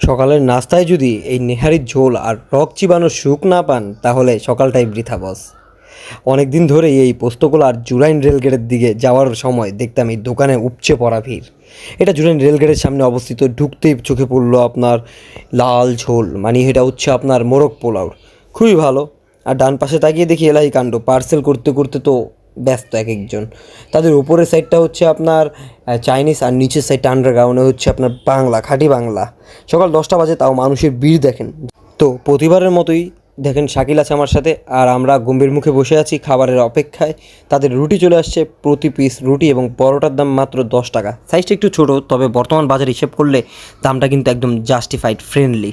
সকালের নাস্তায় যদি এই নেহারির ঝোল আর রক চিবানোর সুখ না পান তাহলে সকালটাই বৃথা বস। অনেক দিন ধরেই এই পোস্তগোলা আর জুরাইন রেলগেটের দিকে যাওয়ার সময় দেখতাম এই দোকানে উপচে পড়া ভিড়। এটা জুরাইন রেলগেটের সামনে অবস্থিত, ঢুকতেই চোখে পড়লো আপনার লাল ঝোল, মানে এটা হচ্ছে আপনার মোরগ পোলাও, খুবই ভালো। আর ডান পাশে তাকিয়ে দেখি এলাই কাণ্ড, পার্সেল করতে করতে তো ব্যস্ত এক একজন। তাদের উপরের সাইডটা হচ্ছে আপনার চাইনিজ আর নিচের সাইডটা আন্ডারগ্রাউন্ডে হচ্ছে আপনার বাংলা, খাঁটি বাংলা। সকাল 10টা বাজে, তাও মানুষের ভিড় দেখেন। তো প্রতিবারের মতোই দেখেন শাকিল আছে আমার সাথে, আর আমরা গম্ভীর মুখে বসে আছি খাবারের অপেক্ষায়। তাদের রুটি চলে আসছে, প্রতি পিস রুটি এবং পরোটার দাম মাত্র 10 টাকা। সাইজটা একটু ছোটো, তবে বর্তমান বাজার হিসেব করলে দামটা কিন্তু একদম জাস্টিফাইড, ফ্রেন্ডলি।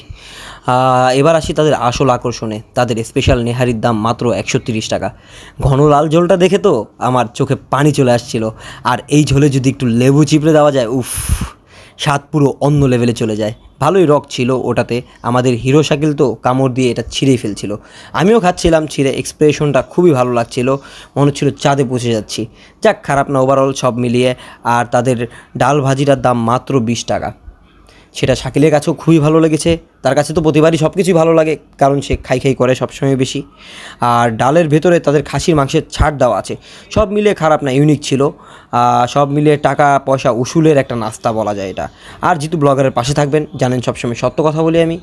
এবার আসি তাদের আসল আকর্ষণে, তাদের স্পেশাল নেহারির দাম মাত্র 130 টাকা। ঘন লাল ঝোলটা দেখে তো আমার চোখে পানি চলে আসছিল, আর এই ঝোলে যদি একটু লেবু চিপড়ে দেওয়া যায়, উফ, স্বাদ পুরো অন্য লেভেলে চলে যায়। ভালোই রক ছিল ওটাতে। আমাদের হিরো শাকিল তো কামড় দিয়ে এটা ছিঁড়েই ফেলছিল, আমিও খাচ্ছিলাম ছিঁড়ে। এক্সপ্রেশনটা খুবই ভালো লাগছিল, মনে হচ্ছিল চাঁদে পৌঁছে যাচ্ছি। যাক, খারাপ না ওভারঅল সব মিলিয়ে। আর তাদের ডাল ভাজিটার দাম মাত্র 20 টাকা। সেটা শাকিলের কাছেও খুবই ভালো লেগেছে। তার কাছে তো প্রতিবারই সব কিছুই ভালো লাগে, কারণ সে খাই খাই করে সবসময় বেশি। আর ডালের ভেতরে তাদের খাসির মাংসের ছাড় দেওয়া আছে। সব মিলিয়ে খারাপ না, ইউনিক ছিল। সব মিলিয়ে টাকা পয়সা উসুলের একটা নাস্তা বলা যায় এটা। আর যেহেতু ব্লগারের পাশে থাকবেন, জানেন সবসময় সত্য কথা বলি আমি।